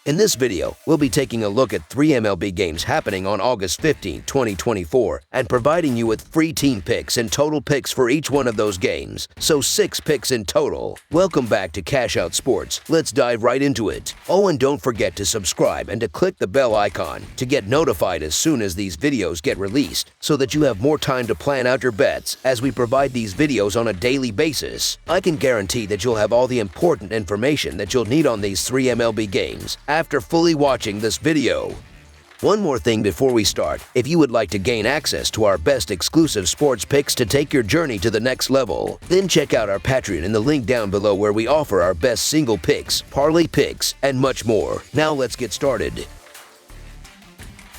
In this video, we'll be taking a look at 3 MLB games happening on August 15, 2024, and providing you with free team picks and total picks for each one of those games, so 6 picks in total. Welcome back to Cash Out Sports. Let's dive right into it. Oh, and don't forget to subscribe and to click the bell icon to get notified as soon as these videos get released, so that you have more time to plan out your bets as we provide these videos on a daily basis. I can guarantee that you'll have all the important information that you'll need on these 3 MLB games after fully watching this video. One more thing before we start, if you would like to gain access to our best exclusive sports picks to take your journey to the next level, then check out our Patreon in the link down below where we offer our best single picks, parlay picks, and much more. Now let's get started.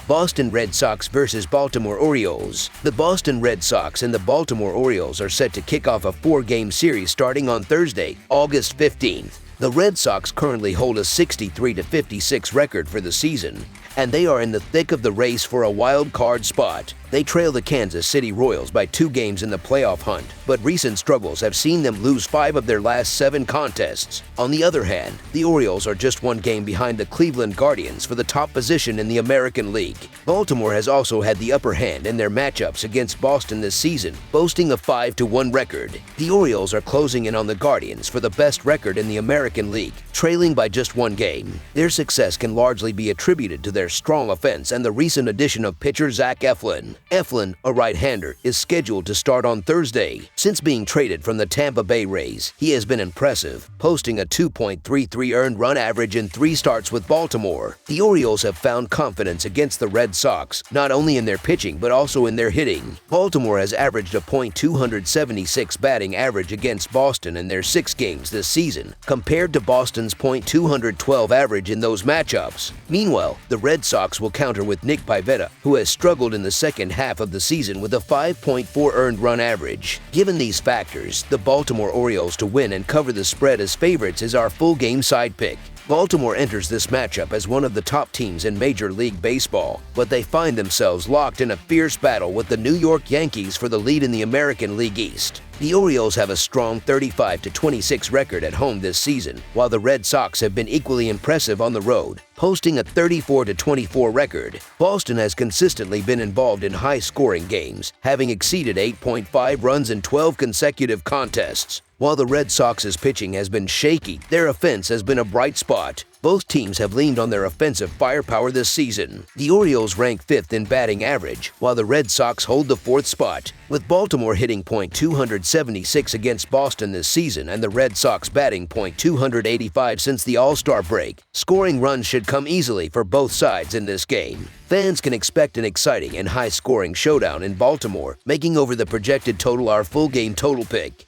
Boston Red Sox versus Baltimore Orioles. The Boston Red Sox and the Baltimore Orioles are set to kick off a 4-game series starting on Thursday, August 15th. The Red Sox currently hold a 63-56 record for the season, and they are in the thick of the race for a wild card spot. They trail the Kansas City Royals by 2 games in the playoff hunt, but recent struggles have seen them lose 5 of their last 7 contests. On the other hand, the Orioles are just 1 game behind the Cleveland Guardians for the top position in the American League. Baltimore has also had the upper hand in their matchups against Boston this season, boasting a 5-1 record. The Orioles are closing in on the Guardians for the best record in the American League, trailing by just 1 game. Their success can largely be attributed to their strong offense and the recent addition of pitcher Zach Eflin. Eflin, a right-hander, is scheduled to start on Thursday. Since being traded from the Tampa Bay Rays, he has been impressive, posting a 2.33 earned run average in 3 starts with Baltimore. The Orioles have found confidence against the Red Sox, not only in their pitching but also in their hitting. Baltimore has averaged a .276 batting average against Boston in their 6 games this season, compared to Boston's .212 average in those matchups. Meanwhile, the Red Sox will counter with Nick Pivetta, who has struggled in the second half of the season with a 5.4 earned run average. Given these factors, the Baltimore Orioles to win and cover the spread as favorites is our full game side pick. Baltimore enters this matchup as one of the top teams in Major League Baseball, but they find themselves locked in a fierce battle with the New York Yankees for the lead in the American League East. The Orioles have a strong 35-26 record at home this season, while the Red Sox have been equally impressive on the road, posting a 34-24 record. Boston has consistently been involved in high-scoring games, having exceeded 8.5 runs in 12 consecutive contests. While the Red Sox's pitching has been shaky, their offense has been a bright spot. Both teams have leaned on their offensive firepower this season. The Orioles rank 5th in batting average, while the Red Sox hold the 4th spot, with Baltimore hitting .276 against Boston this season and the Red Sox batting .285 since the All-Star break. Scoring runs should come easily for both sides in this game. Fans can expect an exciting and high-scoring showdown in Baltimore, making over the projected total our full game total pick.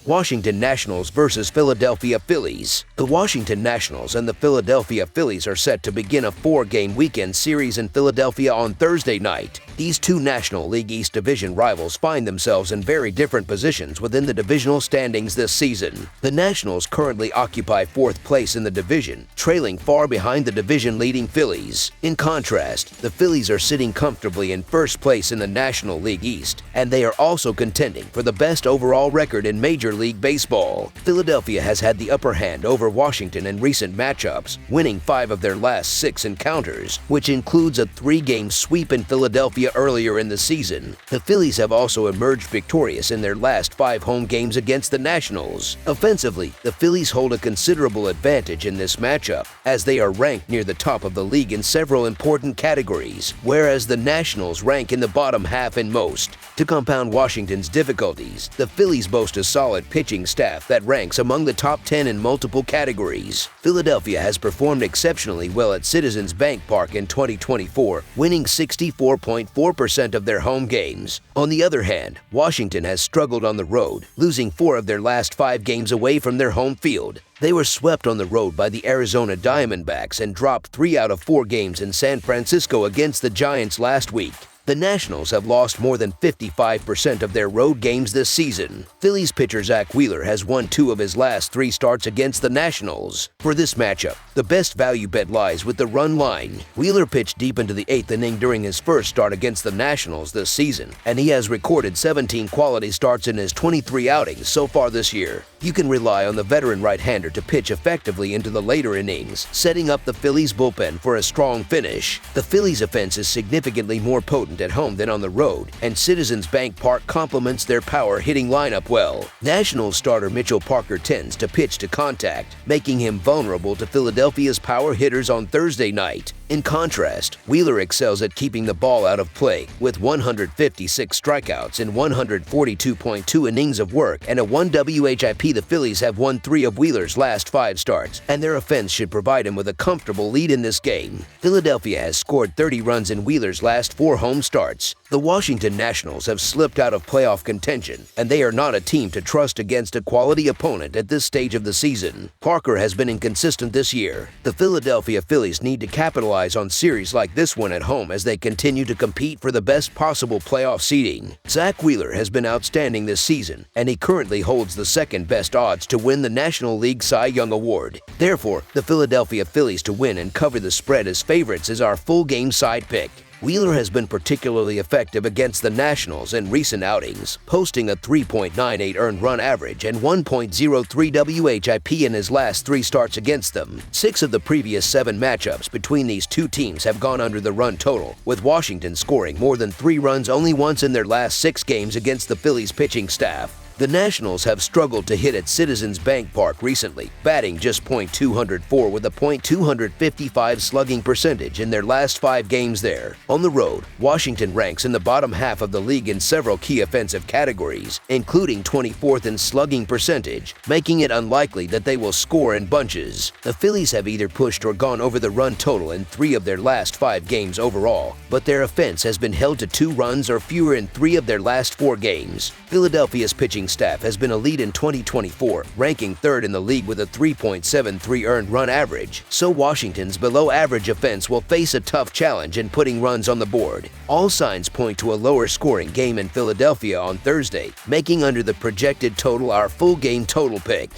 Washington Nationals versus Philadelphia Phillies. The Washington Nationals and the Philadelphia Phillies are set to begin a 4-game weekend series in Philadelphia on Thursday night. These 2 National League East Division rivals find themselves in very different positions within the divisional standings this season. The Nationals currently occupy 4th place in the division, trailing far behind the division-leading Phillies. In contrast, the Phillies are sitting comfortably in 1st place in the National League East, and they are also contending for the best overall record in Major League Baseball. Philadelphia has had the upper hand over Washington in recent matchups, winning 5 of their last 6 encounters, which includes a 3-game sweep in Philadelphia earlier in the season. The Phillies have also emerged victorious in their last 5 home games against the Nationals. Offensively, the Phillies hold a considerable advantage in this matchup, as they are ranked near the top of the league in several important categories, whereas the Nationals rank in the bottom half in most. To compound Washington's difficulties, the Phillies boast a solid pitching staff that ranks among the top 10 in multiple categories. Philadelphia has performed exceptionally well at Citizens Bank Park in 2024, winning 64.4% of their home games. On the other hand, Washington has struggled on the road, losing 4 of their last 5 games away from their home field. They were swept on the road by the Arizona Diamondbacks and dropped 3 out of 4 games in San Francisco against the Giants last week. The Nationals have lost more than 55% of their road games this season. Phillies pitcher Zach Wheeler has won 2 of his last 3 starts against the Nationals. For this matchup, the best value bet lies with the run line. Wheeler pitched deep into the 8th inning during his first start against the Nationals this season, and he has recorded 17 quality starts in his 23 outings so far this year. You can rely on the veteran right-hander to pitch effectively into the later innings, setting up the Phillies bullpen for a strong finish. The Phillies offense is significantly more potent at home than on the road, and Citizens Bank Park complements their power-hitting lineup well. Nationals starter Mitchell Parker tends to pitch to contact, making him vulnerable to Philadelphia's power hitters on Thursday night. In contrast, Wheeler excels at keeping the ball out of play with 156 strikeouts in 142.2 innings of work and a 1 WHIP. The Phillies have won 3 of Wheeler's last 5 starts, and their offense should provide him with a comfortable lead in this game. Philadelphia has scored 30 runs in Wheeler's last 4 home starts. The Washington Nationals have slipped out of playoff contention, and they are not a team to trust against a quality opponent at this stage of the season. Parker has been inconsistent this year. The Philadelphia Phillies need to capitalize on series like this one at home as they continue to compete for the best possible playoff seeding. Zach Wheeler has been outstanding this season, and he currently holds the second-best odds to win the National League Cy Young Award. Therefore, the Philadelphia Phillies to win and cover the spread as favorites is our full-game side pick. Wheeler has been particularly effective against the Nationals in recent outings, posting a 3.98 earned run average and 1.03 WHIP in his last 3 starts against them. 6 of the previous 7 matchups between these two teams have gone under the run total, with Washington scoring more than 3 runs only once in their last 6 games against the Phillies pitching staff. The Nationals have struggled to hit at Citizens Bank Park recently, batting just .204 with a .255 slugging percentage in their last 5 games there. On the road, Washington ranks in the bottom half of the league in several key offensive categories, including 24th in slugging percentage, making it unlikely that they will score in bunches. The Phillies have either pushed or gone over the run total in 3 of their last 5 games overall, but their offense has been held to 2 runs or fewer in 3 of their last 4 games. Philadelphia's pitching staff has been elite in 2024, ranking 3rd in the league with a 3.73 earned run average, so Washington's below-average offense will face a tough challenge in putting runs on the board. All signs point to a lower-scoring game in Philadelphia on Thursday, making under the projected total our full-game total pick.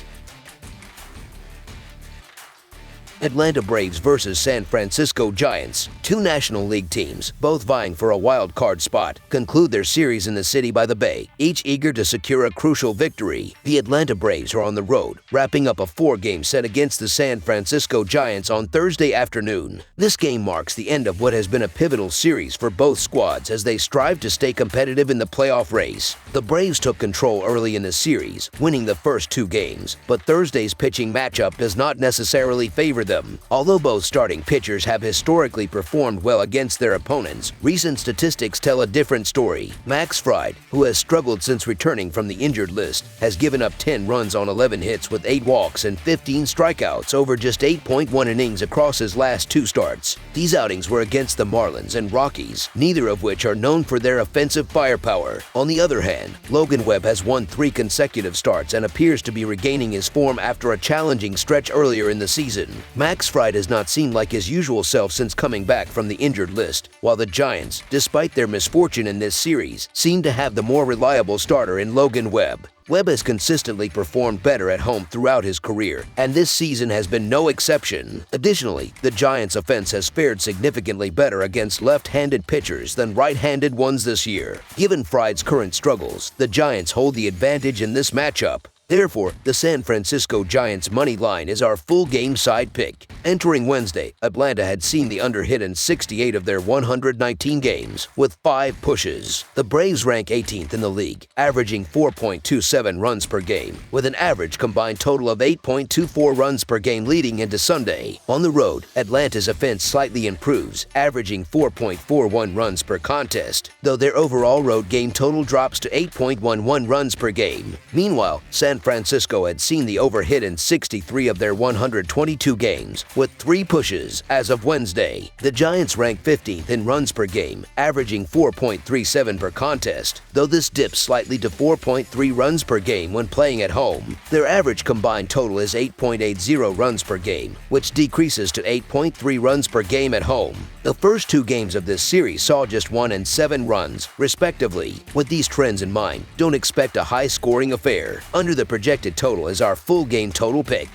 Atlanta Braves versus San Francisco Giants. 2 National League teams, both vying for a wild card spot, conclude their series in the city by the Bay, each eager to secure a crucial victory. The Atlanta Braves are on the road, wrapping up a 4-game set against the San Francisco Giants on Thursday afternoon. This game marks the end of what has been a pivotal series for both squads as they strive to stay competitive in the playoff race. The Braves took control early in the series, winning the first 2 games, but Thursday's pitching matchup does not necessarily favor them. Although both starting pitchers have historically performed well against their opponents, recent statistics tell a different story. Max Fried, who has struggled since returning from the injured list, has given up 10 runs on 11 hits with 8 walks and 15 strikeouts over just 8.1 innings across his last 2 starts. These outings were against the Marlins and Rockies, neither of which are known for their offensive firepower. On the other hand, Logan Webb has won 3 consecutive starts and appears to be regaining his form after a challenging stretch earlier in the season. Max Fried has not seemed like his usual self since coming back from the injured list, while the Giants, despite their misfortune in this series, seem to have the more reliable starter in Logan Webb. Webb has consistently performed better at home throughout his career, and this season has been no exception. Additionally, the Giants' offense has fared significantly better against left-handed pitchers than right-handed ones this year. Given Fried's current struggles, the Giants hold the advantage in this matchup. Therefore, the San Francisco Giants' money line is our full-game side pick. Entering Wednesday, Atlanta had seen the under hit in 68 of their 119 games, with 5 pushes. The Braves rank 18th in the league, averaging 4.27 runs per game, with an average combined total of 8.24 runs per game leading into Sunday. On the road, Atlanta's offense slightly improves, averaging 4.41 runs per contest, though their overall road game total drops to 8.11 runs per game. Meanwhile, San Francisco had seen the over hit in 63 of their 122 games, with 3 pushes as of Wednesday. The Giants rank 15th in runs per game, averaging 4.37 per contest, though this dips slightly to 4.3 runs per game when playing at home. Their average combined total is 8.80 runs per game, which decreases to 8.3 runs per game at home. The first 2 games of this series saw just 1 and 7 runs, respectively. With these trends in mind, don't expect a high-scoring affair. Under the projected total is our full game total pick.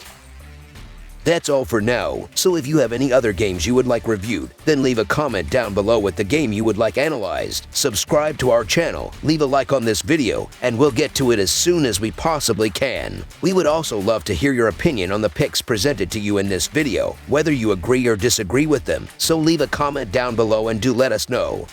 That's all for now, so if you have any other games you would like reviewed, then leave a comment down below with the game you would like analyzed. Subscribe to our channel, leave a like on this video, and we'll get to it as soon as we possibly can. We would also love to hear your opinion on the picks presented to you in this video, whether you agree or disagree with them, so leave a comment down below and do let us know.